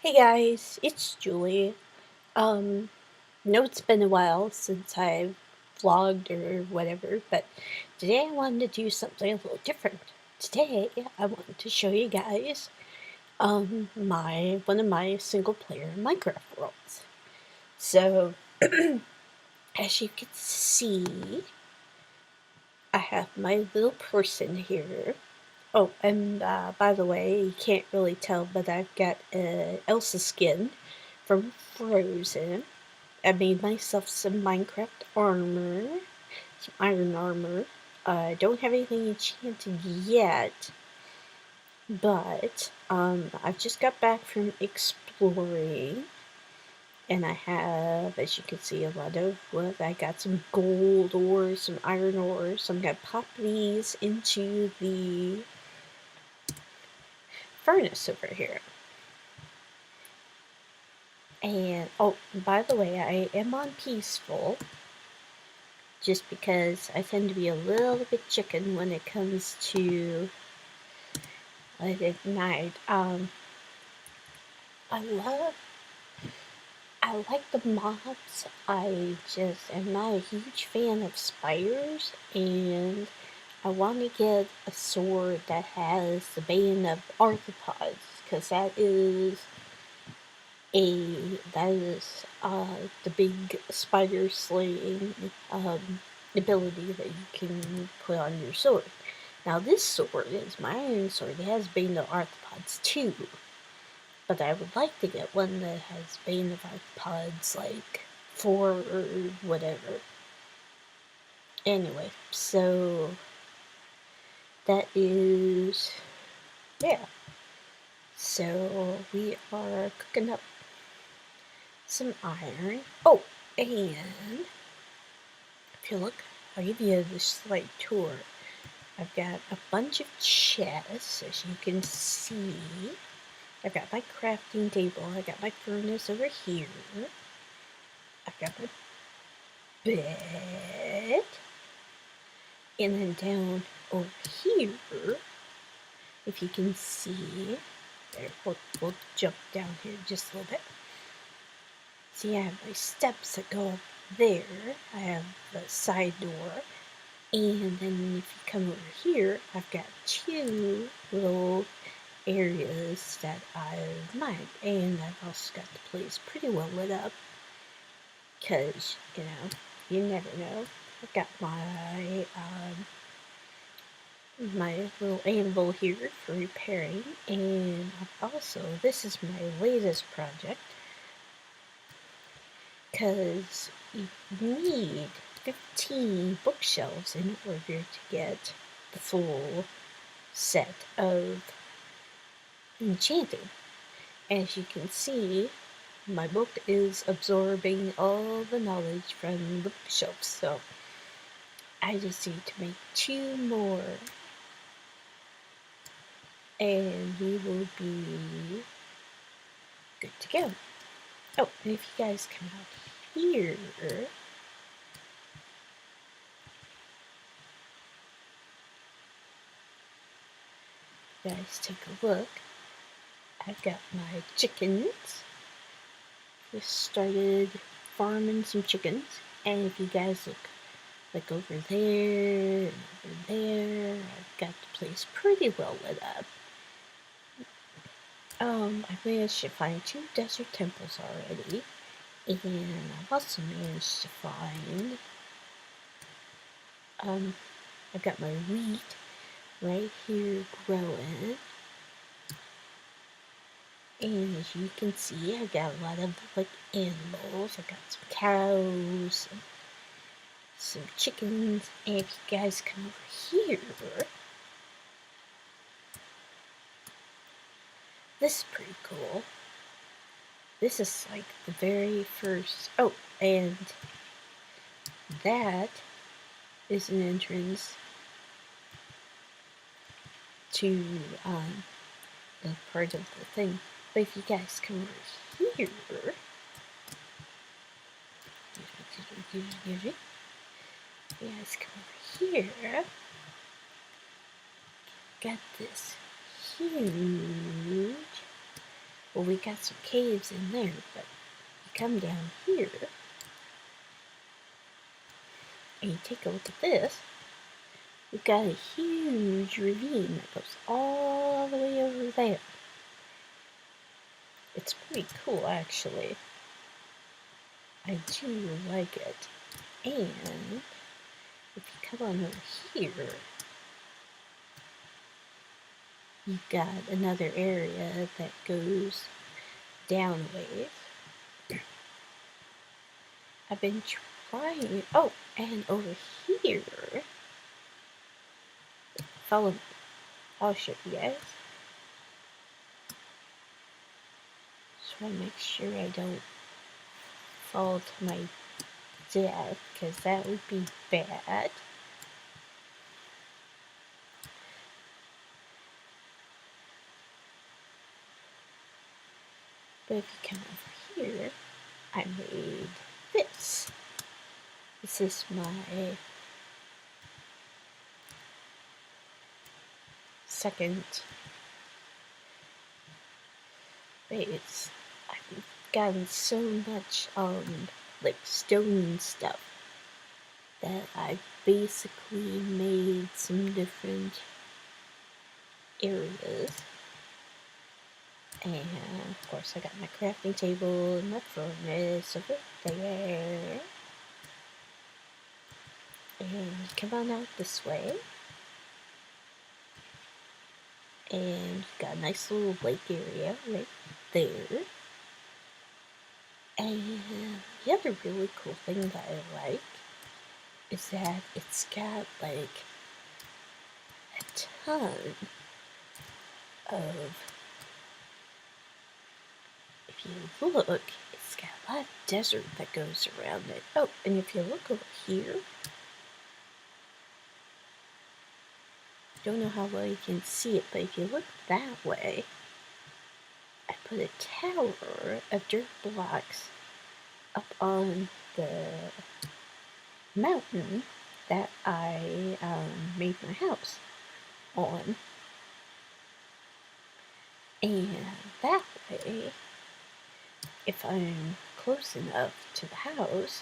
Hey guys, it's Julie. Know it's been a while since I've vlogged or whatever, but today I wanted to do something a little different. Today I wanted to show you guys my one of my single player Minecraft worlds. So as you can see, I have my little person here. Oh, and by the way, you can't really tell, but I've got Elsa skin from Frozen. I made myself some Minecraft armor, some iron armor. I don't have anything enchanted yet, but I've just got back from exploring, and I have, as you can see, a lot of wood. I got some gold ore, some iron ore, so I'm gonna pop these into the furnace over here. And oh, by the way, I am on peaceful, just because I tend to be a little bit chicken when it comes to late at night. I love, I like the mobs. I just am not a huge fan of spiders, and I want to get a sword that has the bane of arthropods, because that is the big spider slaying ability that you can put on your sword. Now this sword is my iron sword. It has Bane of Arthropods too, but I would like to get one that has Bane of Arthropods like 4 or whatever. Anyway, so that is, yeah. So we are cooking up some iron. Oh, and if you look, I'll give you this slight tour. I've got a bunch of chests, as you can see. I've got my crafting table. I got my furnace over here. I've got my bed. And then down over here, if you can see, there, we'll jump down here just a little bit. See, I have my steps that go up there. I have the side door. And then if you come over here, I've got 2 little areas that I've mined. And I've also got the place pretty well lit up, because, you never know. I've got my little anvil here for repairing, and also, this is my latest project, because you need 15 bookshelves in order to get the full set of enchanting. As you can see, my book is absorbing all the knowledge from the bookshelves, so I just need to make 2 more, and we will be good to go. Oh, and if you guys come out here, guys take a look. I've got my chickens. Just started farming some chickens, and if you guys look, like over there and over there, I've got the place pretty well lit up. I managed to find 2 desert temples already, and I've also managed to find, I've got my wheat right here growing, and as you can see, I got a lot of like animals. I got some cows, some chickens, and if you guys come over here, this is pretty cool. This is like the very first, oh, and that is an entrance to the part of the thing. But if you guys come over here, you guys come over here, got this huge Well, we got some caves in there, but you come down here and you take a look at this. We've got a huge ravine that goes all the way over there. It's pretty cool, actually. I do like it. And if you come on over here, you've got another area that goes down a ways. I've been trying. Oh, and over here, follow me. I'll show you guys. Just want to make sure I don't fall to my death, because that would be bad. But if you come over here, I made this. This is my second base. I've gotten so much like stone stuff that I basically made some different areas. And of course I got my crafting table and my furnace over there. And come on out this way. And you've got a nice little lake area right there. And the other really cool thing that I like is that it's got like a ton of, if you look, it's got a lot of desert that goes around it. Oh, and if you look over here, don't know how well you can see it, but if you look that way, I put a tower of dirt blocks up on the mountain that I made my house on. And that way, if I'm close enough to the house,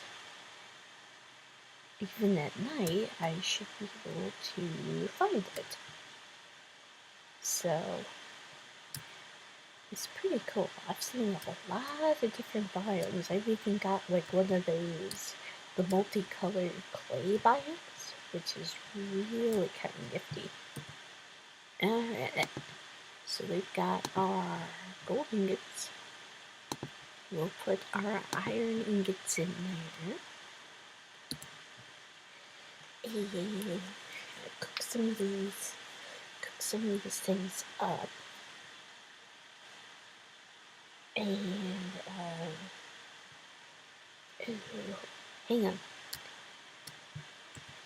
even at night, I should be able to find it. So, it's pretty cool. I've seen a lot of different biomes. I've even got like one of those, the multicolored clay biomes, which is really kind of nifty. Alright, so we've got our gold ingots. We'll put our iron ingots in there. And cook some of these things up. And hang on.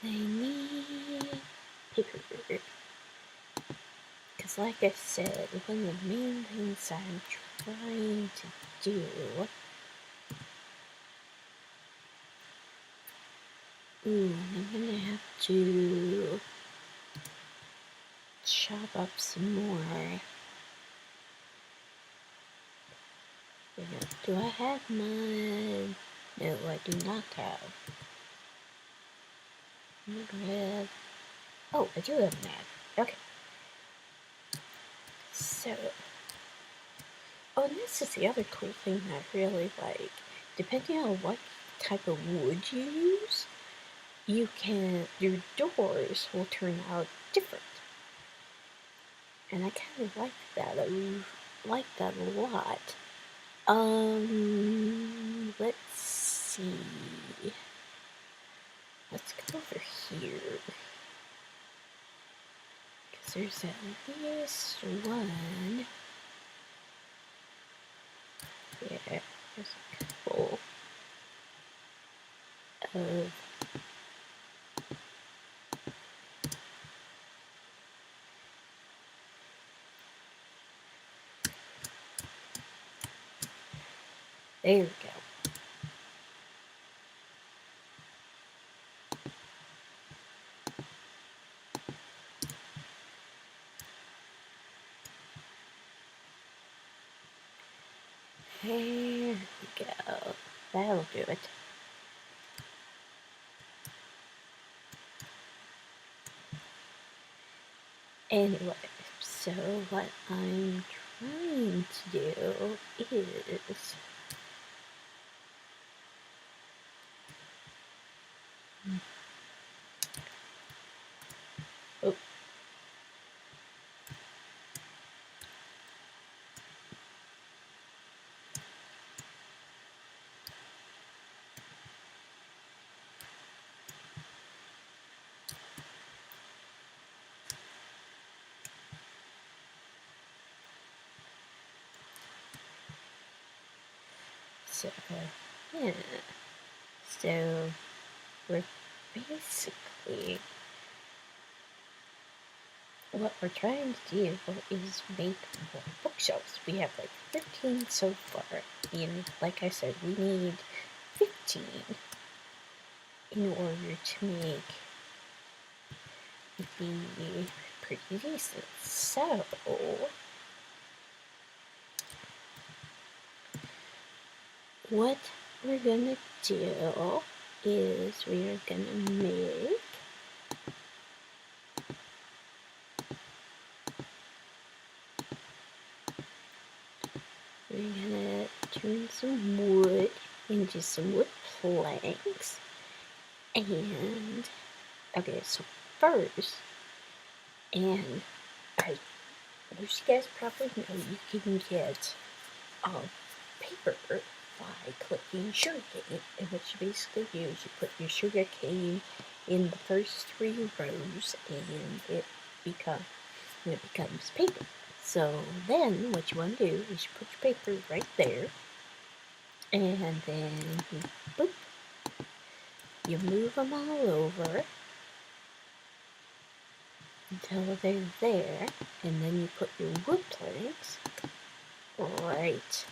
I need paper. Because like I said, one of the main things I'm trying to do I'm gonna have to chop up some more. Do I have mud? No, I do not have. Red. Oh, I do have mud. Okay. So, oh, and this is the other cool thing I really like. Depending on what type of wood you use, your doors will turn out different. And I kind of like that. I like that a lot. Let's see. Let's go over here. Because there's at least one. Yeah, there's a couple of there we go. There we go. That'll do it. Anyway, so what I'm trying to do is oh, so yeah. So we're basically what we're trying to do is make more bookshelves. We have like 15 so far, and like I said, we need 15 in order to make it be pretty decent. So what we're gonna do is we are gonna make we're gonna turn some wood into some wood planks. And okay, so first, and I wish you guys probably know you can get paper by clicking sugarcane. And what you basically do is you put your sugarcane in the first 3 rows, and it becomes paper. So then what you want to do is you put your paper right there, and then boop, you move them all over until they're there, and then you put your wood planks right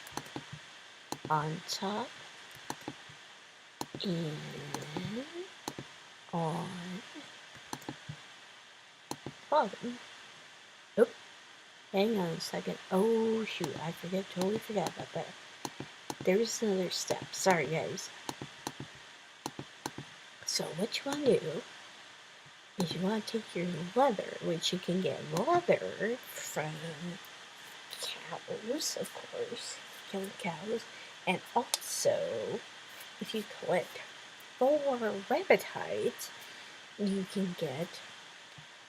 on top and on bottom. Oh, hang on a second. Oh shoot, totally forgot about that. There's another step. Sorry guys. So what you want to do is you want to take your leather, which you can get leather from cows, of course, killing cows, and also if you collect 4 rabbit hides, you can get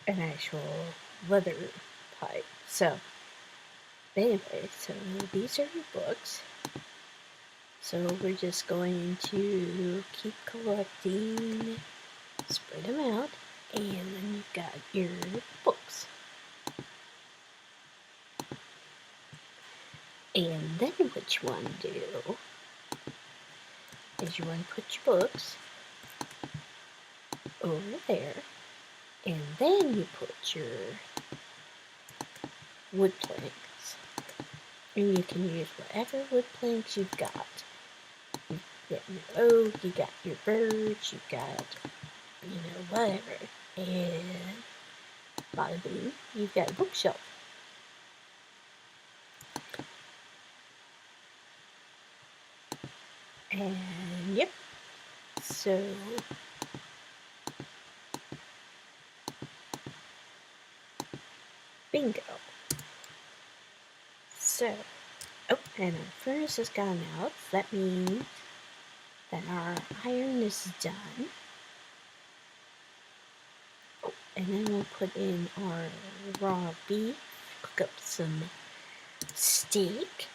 an actual leather hide. So anyway, so these are your books. So we're just going to keep collecting, spread them out, and then you've got your books. And then what you want to do is you want to put your books over there, and then you put your wood planks. And you can use whatever wood planks you've got. You've got your oak, you got your birch, you've got, whatever. And bada bing, you've got a bookshelf. And yep, so bingo. So, oh, and our furnace has gone out. So that means that our iron is done. Oh, and then we'll put in our raw beef, cook up some steak.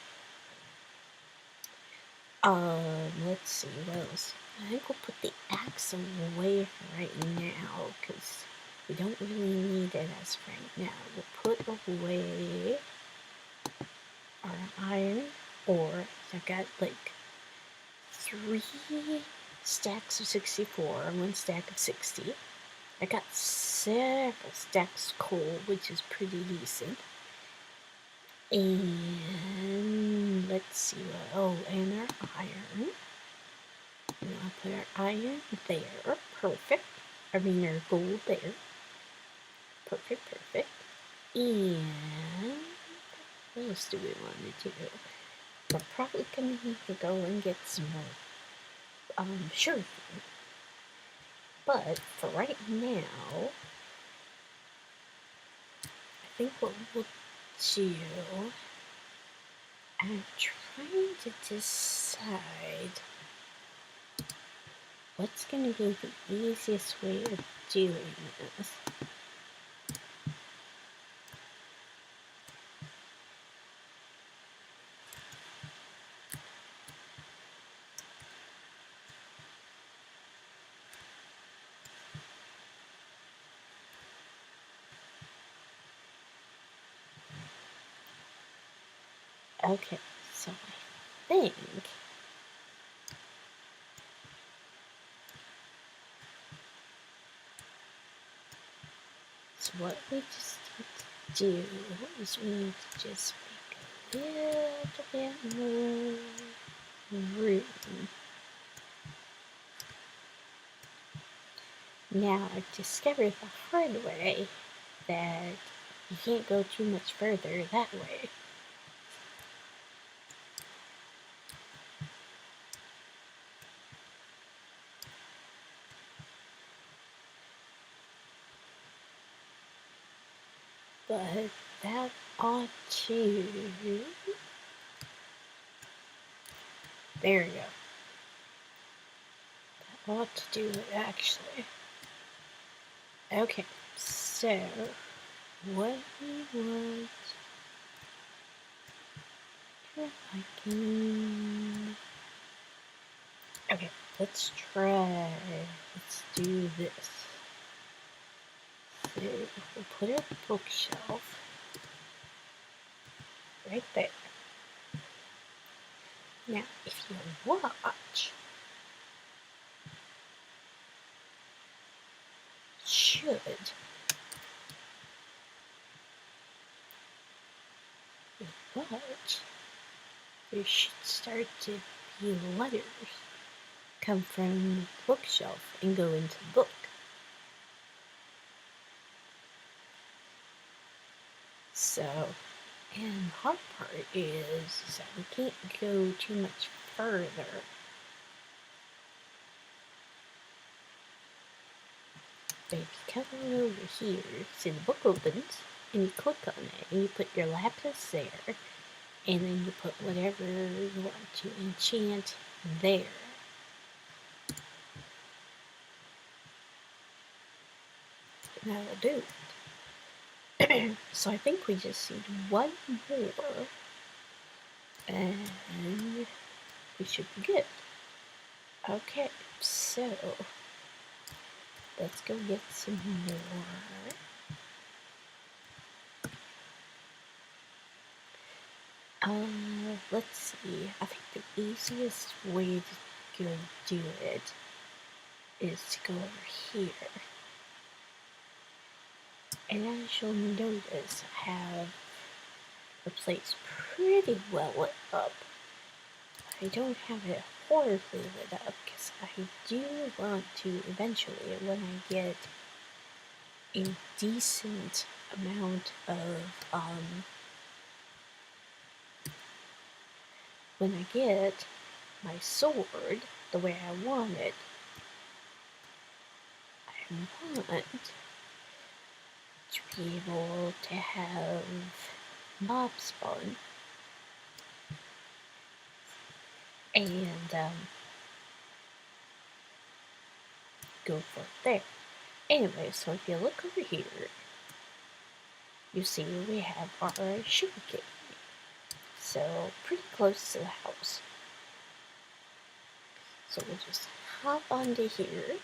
Let's see, what else? I think we'll put the axe away right now, because we don't really need it as of right now. We'll put away our iron ore. I've got like 3 stacks of 64 and 1 stack of 60. I got several stacks of coal, which is pretty decent. And let's see what, oh, and our iron. And I'll put our iron there. Perfect. I mean our gold there. Perfect. And what else do we want to do? we're probably gonna need to go and get some more sugar. But for right now, I think what we'll do, I'm trying to decide what's going to be the easiest way of doing this. Okay, so I think so what we just need to do is we need to just make a little bit more room. Now I've discovered the hard way that you can't go too much further that way. But that ought to... There we go. That ought to do it, actually. Okay, so what we want... Okay, let's do this. So we'll put a bookshelf right there. Now, if you watch, there should start to be letters come from the bookshelf and go into the book. So, and the hard part is that we can't go too much further. But if you come over here, see the book opens, and you click on it, and you put your lapis there, and then you put whatever you want to enchant there. And that'll do it. So I think we just need one more, and we should be good. Okay, so let's go get some more. Let's see. I think the easiest way to go do it is to go over here. And as you'll notice, I have the place pretty well lit up. I don't have it horribly lit up because I do want to eventually, when I get a decent amount of, when I get my sword the way I want it, I want to be able to have mob spawn and go for it there. Anyway, so if you look over here, you see we have our sugarcane. So pretty close to the house. So we'll just hop onto here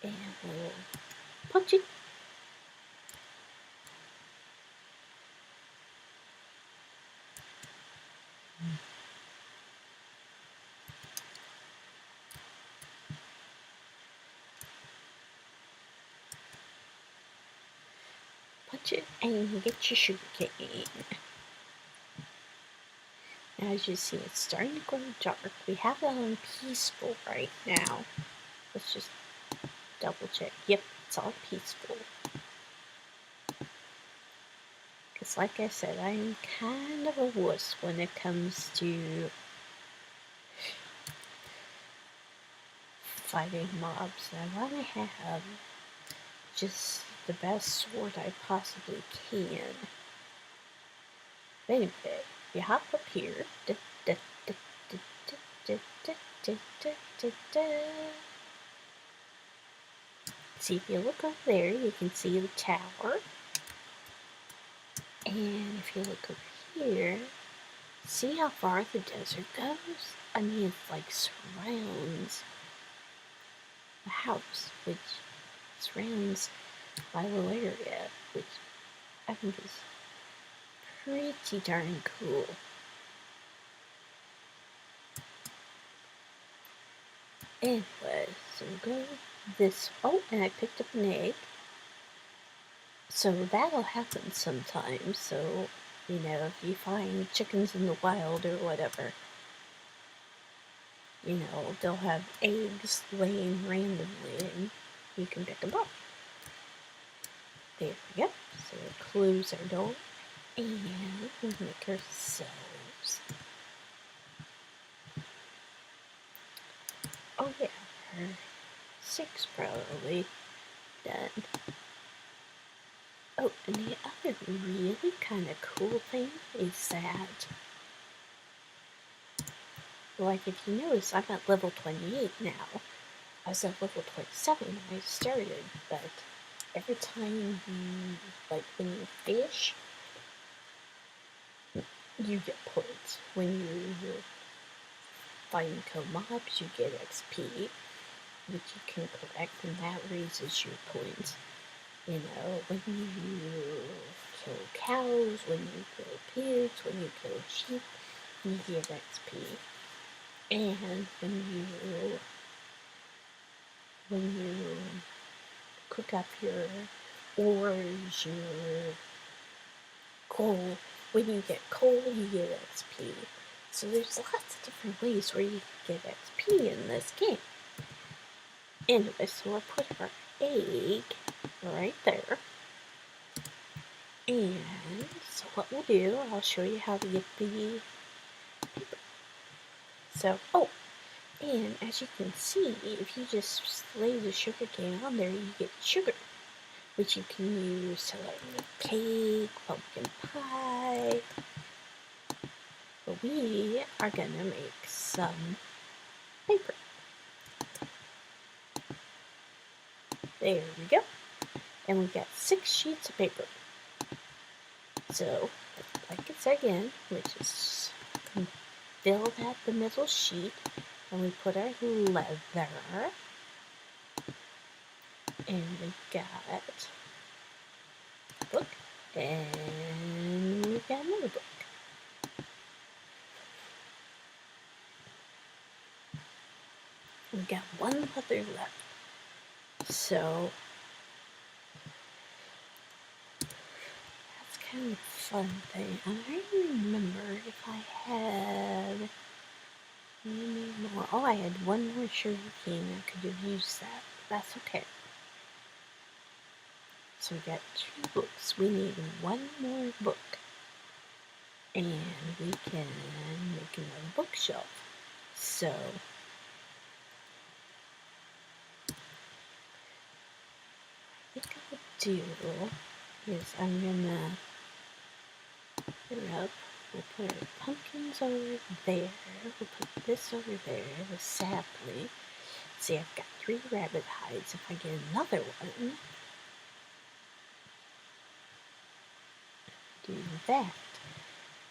and we'll punch it. Punch it and get your sugarcane. Now as you see, it's starting to go dark. We have it on peaceful right now. Let's just double check. Yep, it's on peaceful. Because because, like I said, I'm kind of a wuss when it comes to fighting mobs. I want to have just the best sword I possibly can. But anyway, you hop up here. See, if you look up there, you can see the tower. And if you look over here, see how far the desert goes? I mean, it like surrounds the house, which surrounds my little area, which I think is pretty darn cool. Anyway, so we'll go this. Oh, and I picked up an egg. So that'll happen sometimes. So, you know, if you find chickens in the wild or whatever, you know, they'll have eggs laying randomly and you can pick them up. There we go. So we'll close our door and we'll make ourselves. Oh yeah, our 6 probably done. Oh, and the other really kind of cool thing is that, like, if you notice, I'm at level 28 now. I was at level 27 when I started, but every time you, like, when you fish, you get points. When you find co-mobs, you get XP, which you can collect, and that raises your points. You know, when you kill cows, when you kill pigs, when you kill sheep, you get XP. And when you cook up your ores, your coal, when you get coal, you get XP. So there's lots of different ways where you can get XP in this game. Anyway, so we'll put our egg right there. And so what we'll do, I'll show you how to get the paper. So, oh, and as you can see, if you just lay the sugar cane on there, you get sugar, which you can use to like make cake, pumpkin pie. But we are gonna make some paper. There we go. And we got 6 sheets of paper. So, like it's again, we just fill that the middle sheet, and we put our leather, and we got a book, and we got another book. We got one leather left. So that's kind of a fun thing. And I don't remember if I had any more. Oh, I had one more sugar cane. I could have used that. That's okay. So we got 2 books. We need one more book. And we can make another bookshelf. So I think I'll do is I'm gonna put it up. We'll put our pumpkins over there. We'll put this over there, the sapling. See, I've got 3 rabbit hides. If I get another one, do that.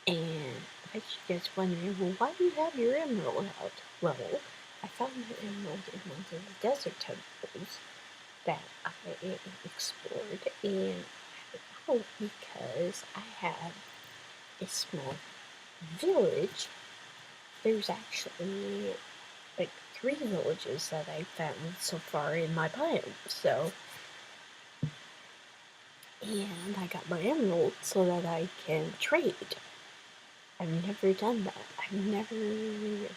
And I bet you guys wondering, well, why do you have your emerald out? Well, I found the emerald in one of the desert temples that I explored, and oh, because I have a small village. There's actually like 3 villages that I found so far in my biome. So, and I got my emerald so that I can trade. I've never done that.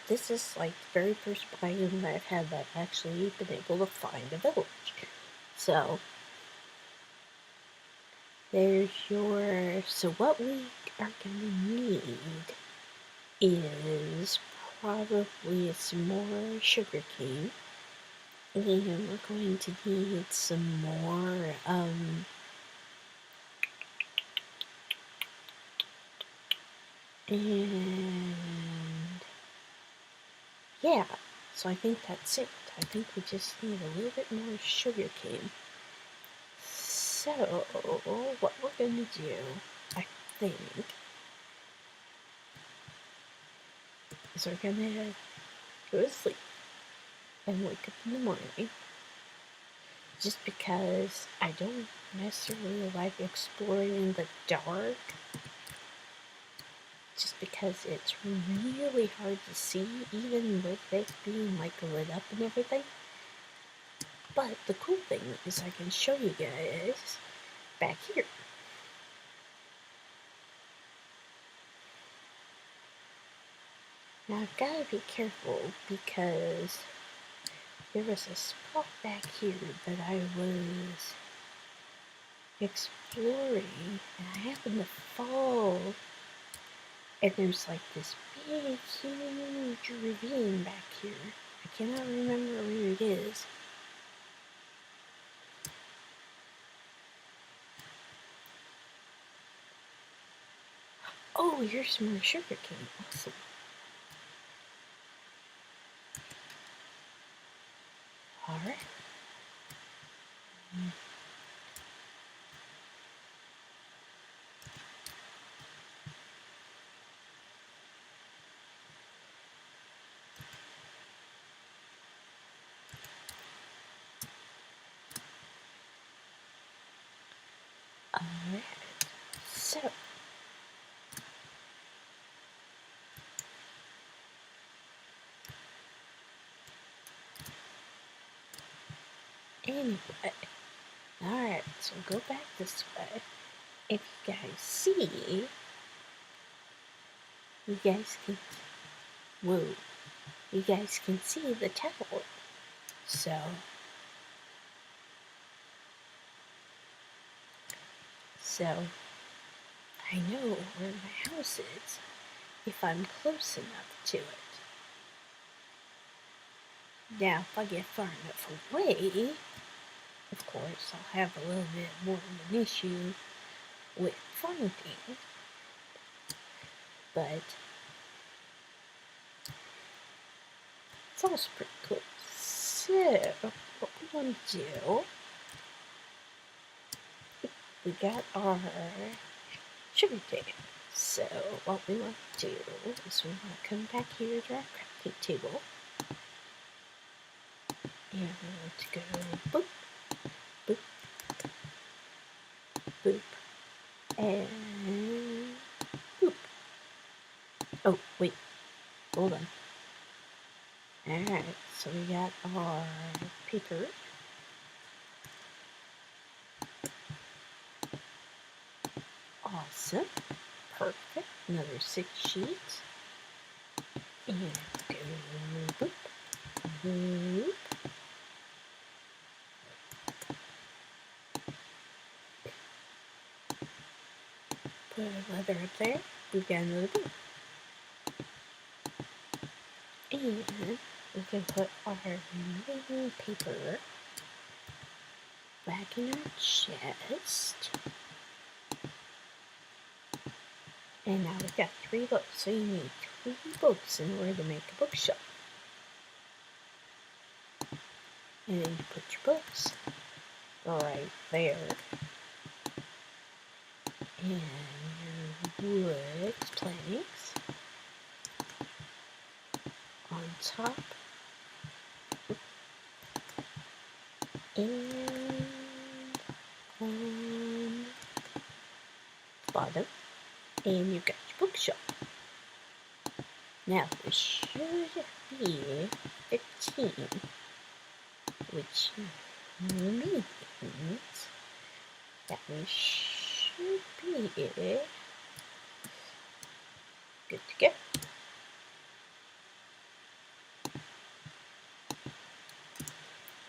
This is like the very first biome that I've had that I've actually been able to find a village. So, There's your. So, what we are going to need is probably some more sugar cane. And we're going to need some more, and yeah, so I think that's it. I think we just need a little bit more sugar cane. So, what we're gonna do, I think, is we're gonna go to sleep and wake up in the morning. Just because I don't necessarily like exploring in the dark, just because it's really hard to see, even with it being like lit up and everything. But the cool thing is I can show you guys back here. Now I've got to be careful because there was a spot back here that I was exploring and I happened to fall, and there's like this big huge ravine back here. I cannot remember where it is. Oh, here's some more sugar cane. Awesome. Alright. Alright. So, anyway. Alright, so go back this way. If you guys see, you guys can, whoa, you guys can see the tower. So I know where my house is if I'm close enough to it. Now, if I get far enough away, of course, I'll have a little bit more of an issue with finding, but it's also pretty cool. So, what we want to do, we got our sugar cane. So, what we want to do is we want to come back here to our crafting table, and we want to go boop, boop, boop, and boop. Oh, wait, hold on. Alright, so we got our paper. Awesome. Perfect. Another 6 sheets. And go boop, boop. Put our leather up there. We've got another boop. And we can put our remaining paper back in our chest. And now we've got 3 books. So you need 3 books in order to make a bookshelf. And then you put your books right there. And your wood planks on top. And on the bottom. And you've got your bookshelf. Now there should be 15, which means that we should be good to go.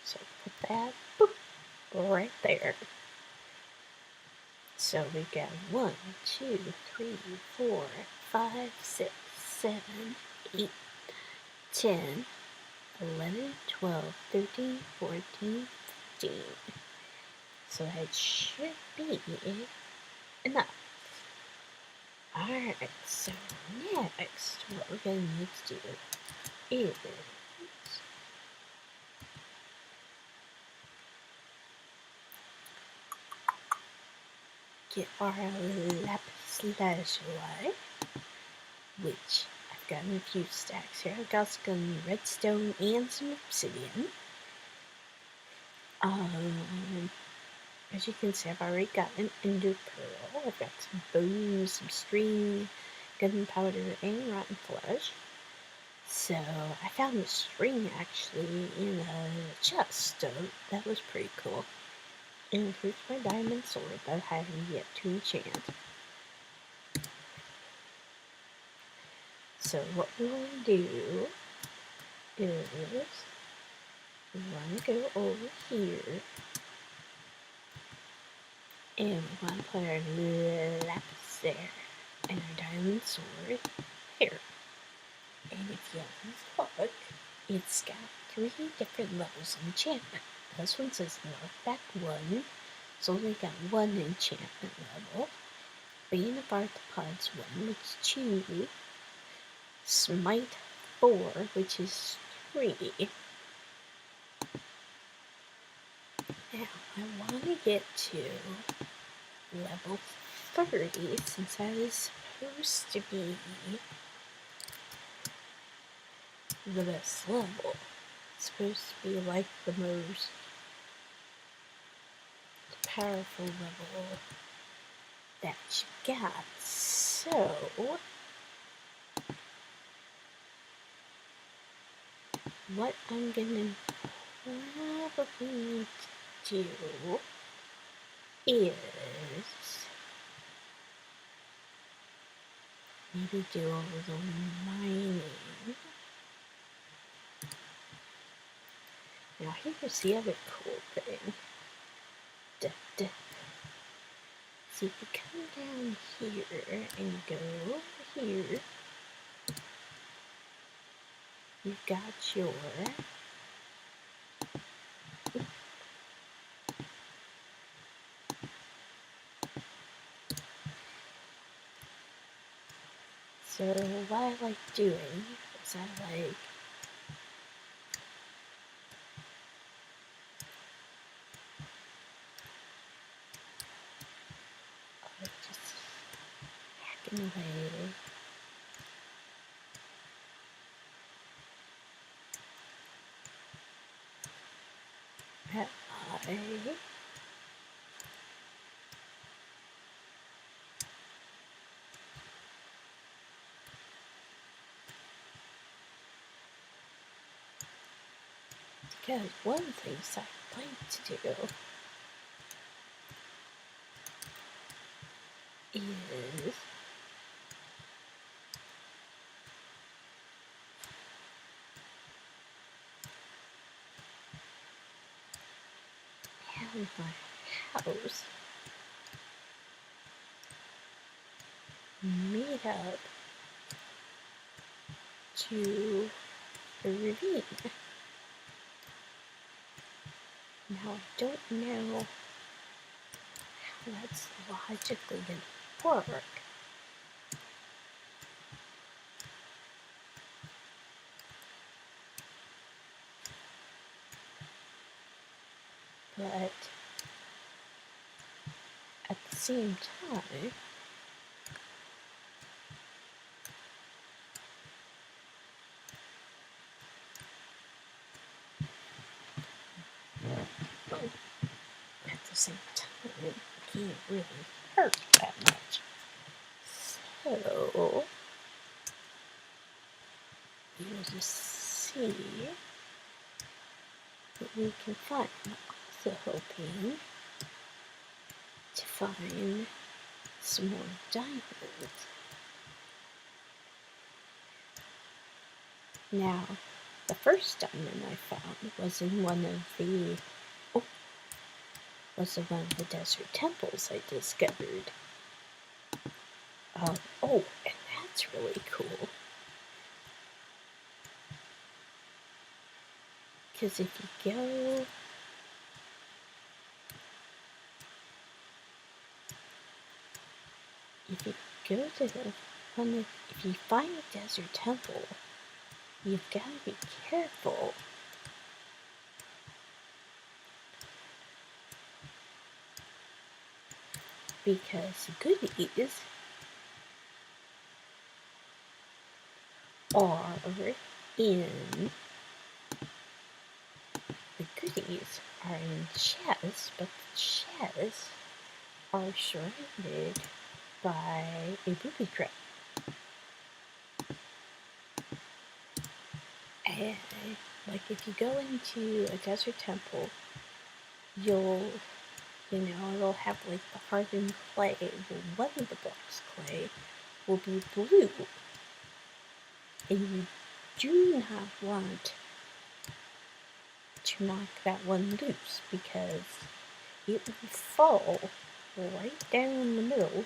So put that boop, right there. So we got 1, 2, 3, 4, 5, 6, 7, 8, 10, 11, 12, 13, 14, 15. So that should be enough. Alright, so next what we're going to need to do is get our lapis lazuli, which I've gotten a few stacks here. I've got some redstone and some obsidian. As you can see, I've already got an ender pearl. I've got some bones, some string, gunpowder, and rotten flesh. So I found the string actually in a chest, so that was pretty cool. And here's my diamond sword that I haven't yet to enchant. So what we want to do is we want to go over here and we want to put our lapis there and our diamond sword here. And if you look, it's got 3 different levels of enchantment. This one says knockback 1. It's only got 1 enchantment level. Bane of Arthropods 1, which is 2. Smite 4, which is 3. Now, I want to get to level 30, since that is supposed to be the best level. It's supposed to be like the most powerful level that you got. So, what I'm gonna probably need to do is maybe do a little mining. Now here's the other cool thing. So if you come down here and go here, you've got your so what I like doing is I like just hacking away. At because one thing I'd like to do is have my house made up to the ravine. Now I don't know how that's logically going to work. But at the same time, it can't really hurt that much. So we'll just see what we can find. I'm also hoping to find some more diamonds. Now, the first diamond I found was in one of the was one of the desert temples I discovered. Oh, and that's really cool. Because if you go to if you find a desert temple, you've got to be careful. Because goodies are in chests, but the chests are surrounded by a booby trap. And like if you go into a desert temple, it'll have like the hardened clay. Well, one of the blocks of clay will be blue. And you do not want to knock that one loose because it will fall right down the middle.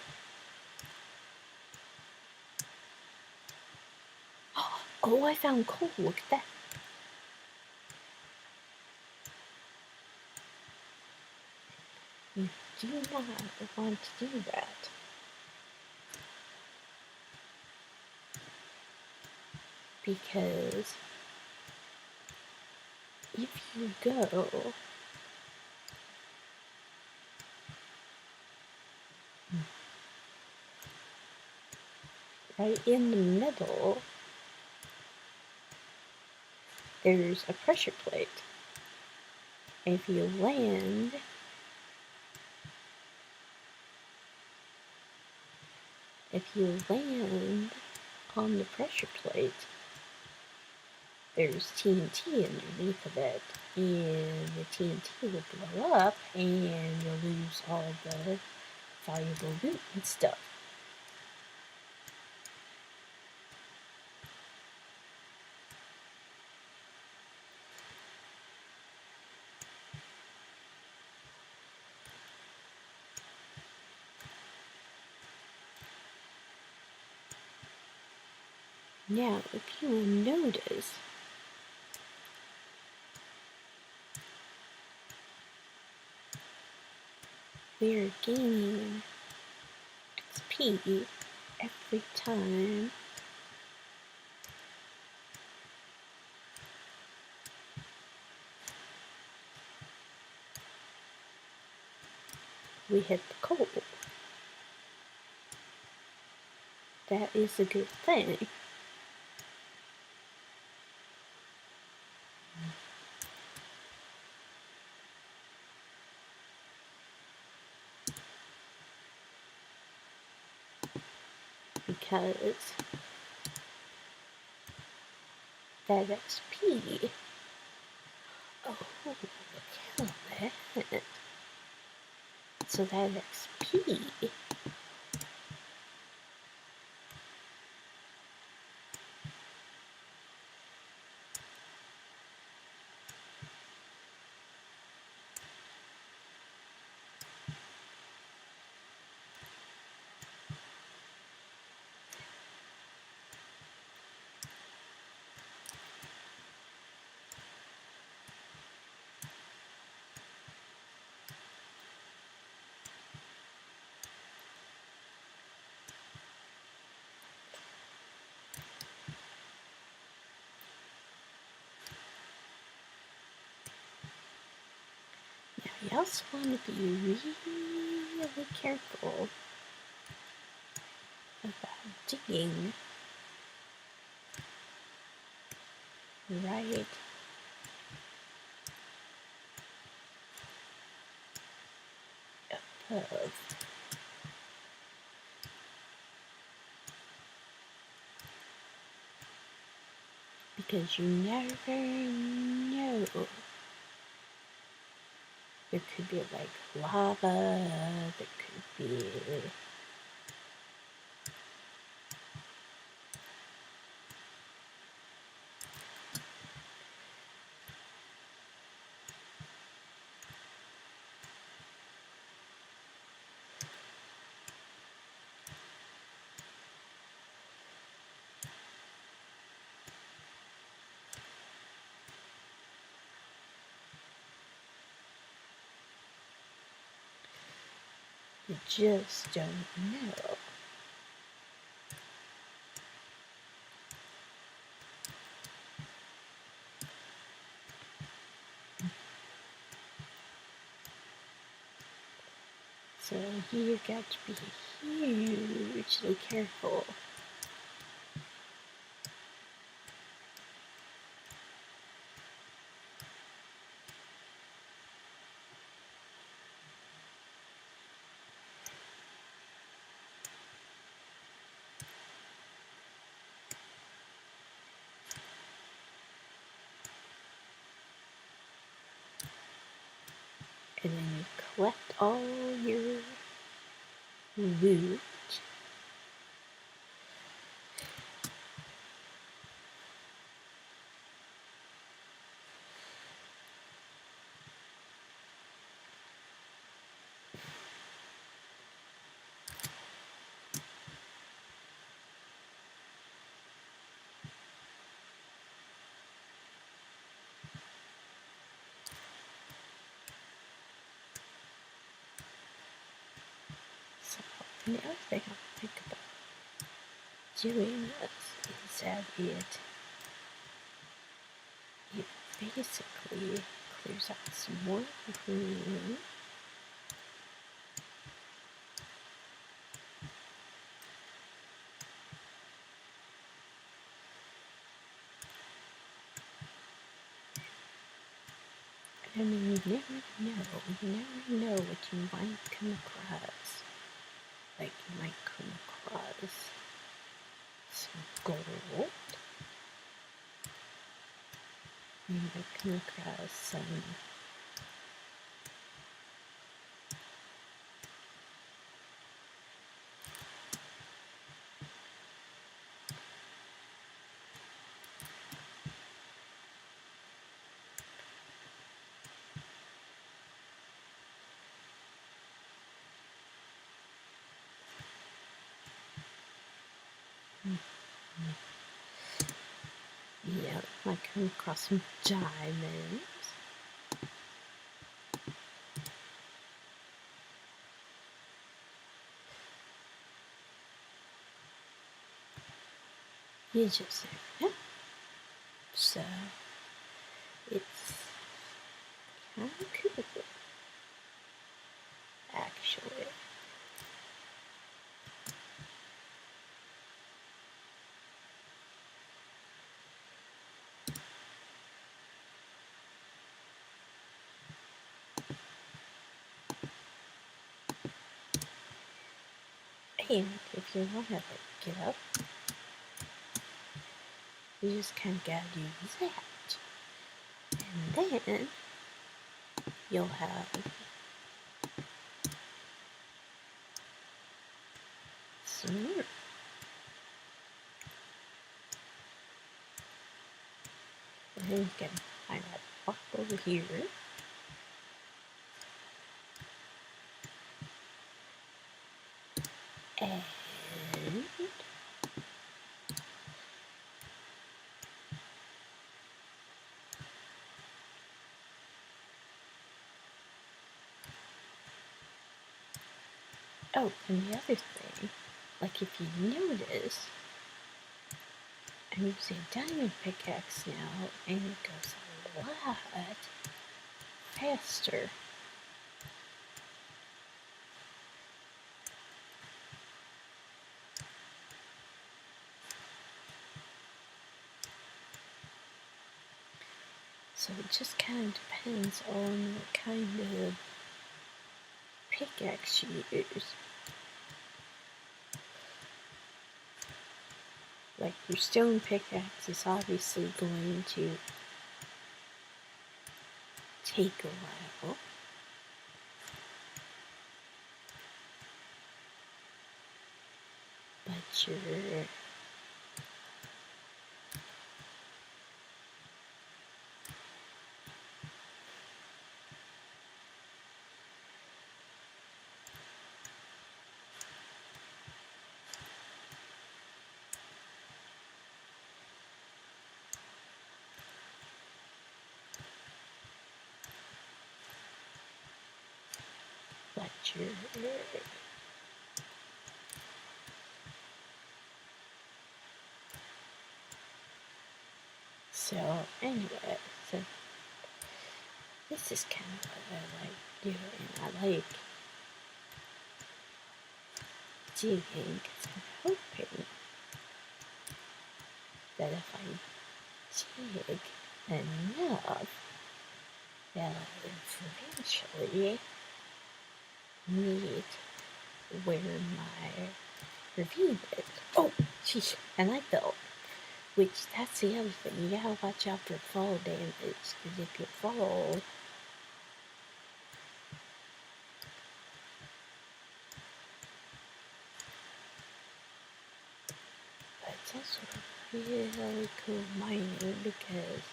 Oh, I found coal. Look at that. You do not want to do that. Because if you go right in the middle, there's a pressure plate. And if you land on the pressure plate, there's TNT underneath of it, and the TNT will blow up, and you'll lose all the valuable loot and stuff. Now, if you will notice, we're gaining XP every time we hit the coal. That is a good thing. Because that XP, oh, look at that. So that XP you also want to be really careful about digging right above. Because you never know. There could be like lava, there could be You just don't know. So you got to be hugely careful. And then you collect all your loot. So the other thing I think about doing this is that it basically clears out some more room. I mean, you never know what you might come across. Like, you might come across some gold. You might come across some yeah, might come across some diamonds. You just never know. So it's kind of cool, actually. And if you want to like, get up, you just kind of gotta do that. And then you'll have some more. And then you can kind of walk over here. And oh, and the other thing, like if you notice, I'm using a diamond pickaxe now, and it goes a lot faster. So it just kind of depends on what kind of pickaxe you use. Like your stone pickaxe is obviously going to take a while. But your Sure. So anyway, so this is kind of what I like doing. I like digging because I'm hoping that if I dig enough, that I'll eventually meet where my ravine is. Oh, geez, and I fell. Which, that's the other thing. You gotta watch out for fall damage, because if you fall, but it's also really cool mining because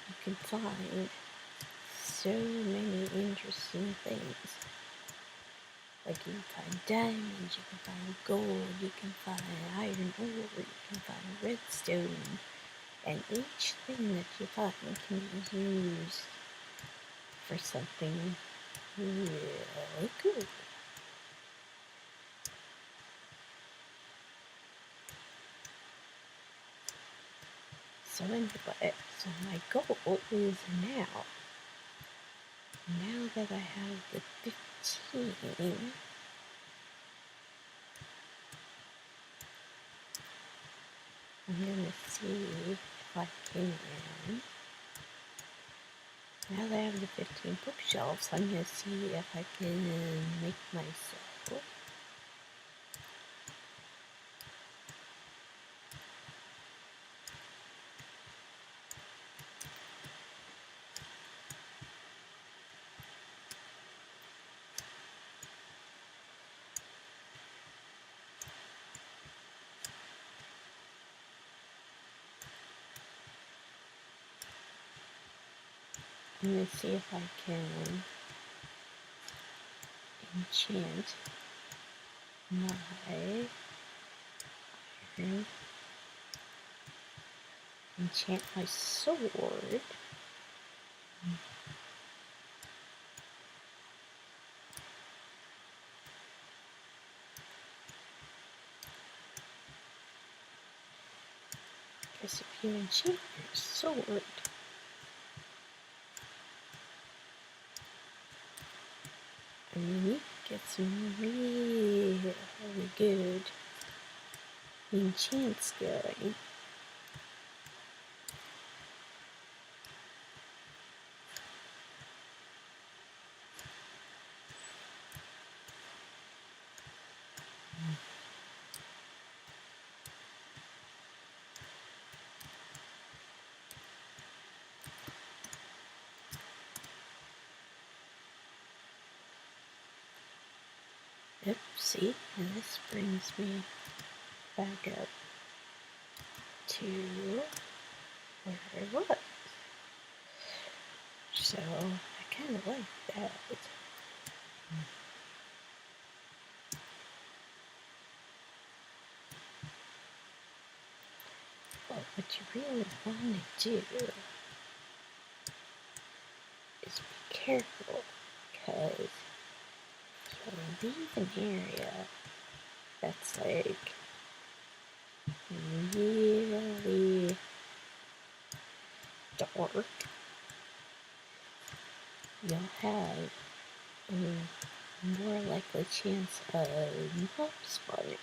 you can find so many interesting things. Like you can find diamonds, you can find gold, you can find iron ore, you can find redstone, and each thing that you find can be used for something really cool. So anyway, so my goal is now that I have the 15, I'm gonna see if I can, now that I have the 15 bookshelves, I'm gonna see if I can make myself I'm gonna see if I can enchant my iron, enchant my sword, because if you enchant your sword, I mean, you can get some really good enchants going. Yep, see, and this brings me back up to where I was. So I kind of like that. But what you really want to do is be careful, because you'll leave an area that's like really dark. You'll have a more likely chance of mob spawning,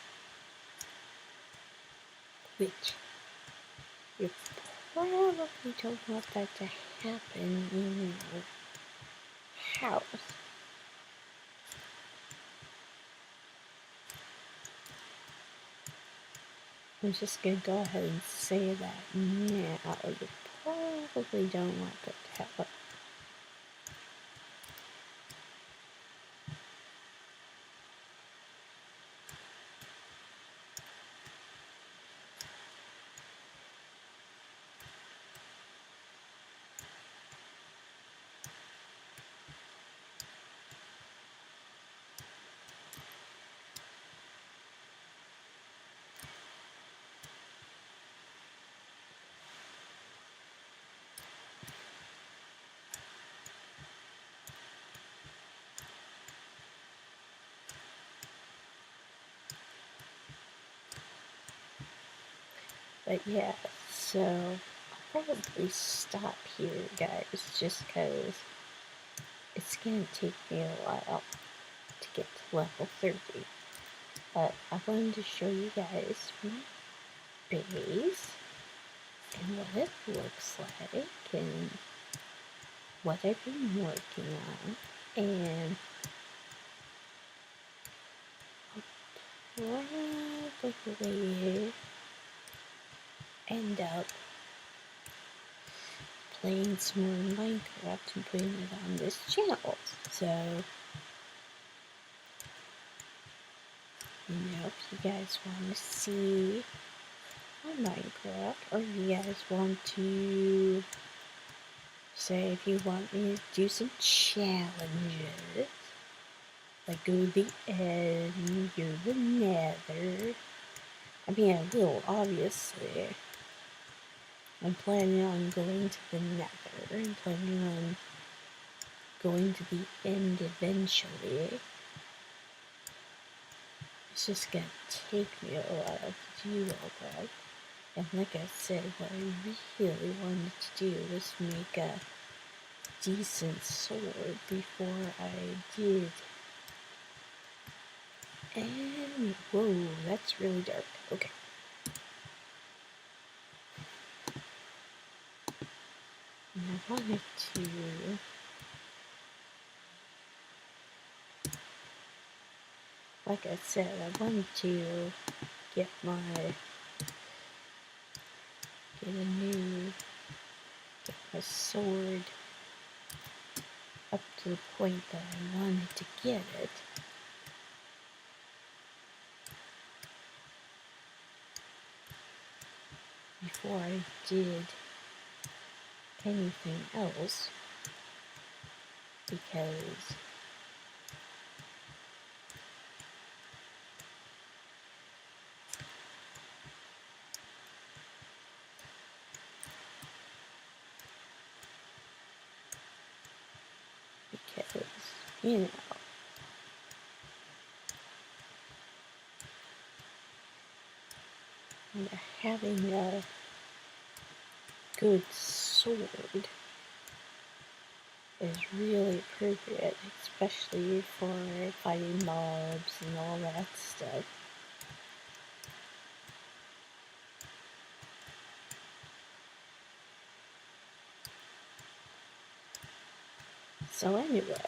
which you probably don't want that to happen in your house. I'm just gonna go ahead and say that now. You probably don't want that to happen. But yeah, so I'll probably stop here, guys, just because it's going to take me a while to get to level 30. But I wanted to show you guys my base and what it looks like and what I've been working on. And I'll probably end up playing some more Minecraft and putting it on this channel. So, if you guys want to see my Minecraft, or if you guys want to say if you want me to do some challenges, like go to the end, go to the nether. I mean, I will, obviously. I'm planning on going to the nether. I'm planning on going to the end eventually. It's just gonna take me a while to do all that. And like I said, what I really wanted to do was make a decent sword before I did. And, whoa, that's really dark. Okay. And I wanted to like I said, I wanted to get my sword up to the point that I wanted to get it. Before I did anything else, because you know, having a good sword is really appropriate, especially for fighting mobs and all that stuff. So anyway,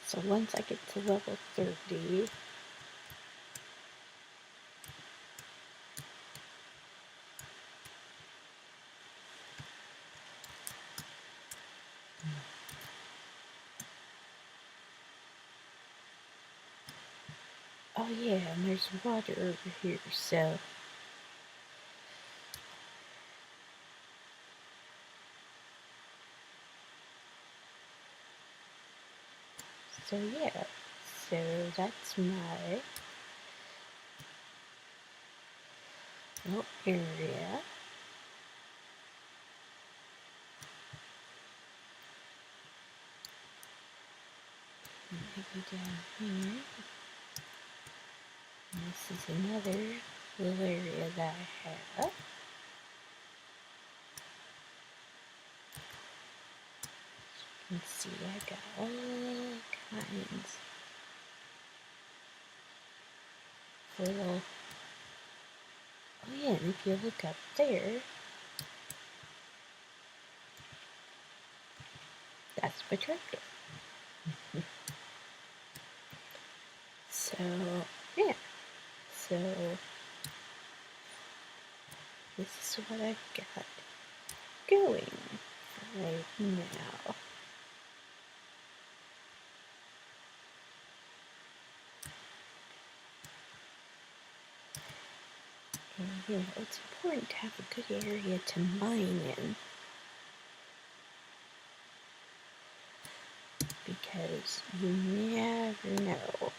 so once I get to level 30, oh yeah, and there's water over here, so yeah, so that's my little area. Maybe down here. And this is another little area that I have. You can see I got all kinds of little. Oh yeah, and if you look up there, that's my tractor. So yeah, so this is what I've got going right now. And it's important to have a good area to mine in, because you never know.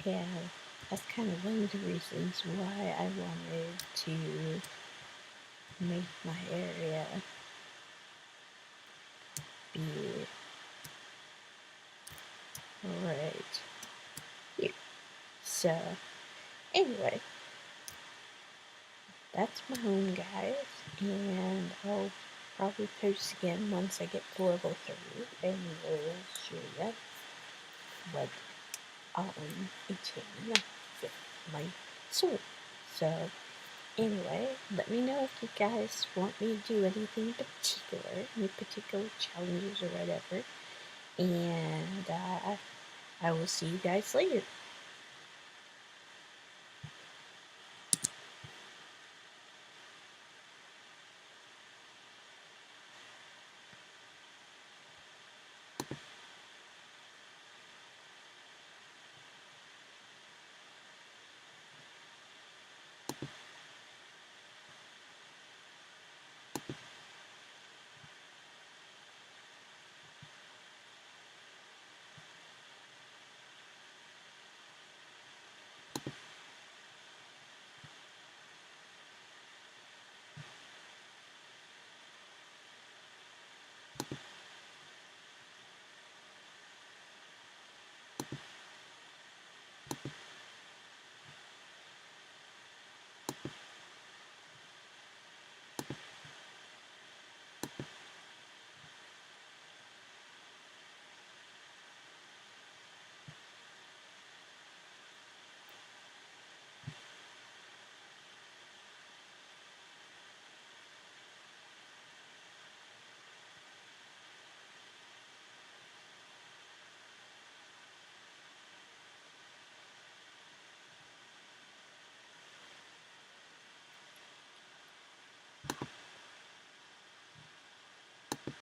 And that's kind of one of the reasons why I wanted to make my area be right here. So Anyway, that's my home, guys, and I'll probably post again once I get to level 3, and we'll show you what enchanting with my sword. So, anyway, let me know if you guys want me to do anything particular, any particular challenges or whatever, and I will see you guys later.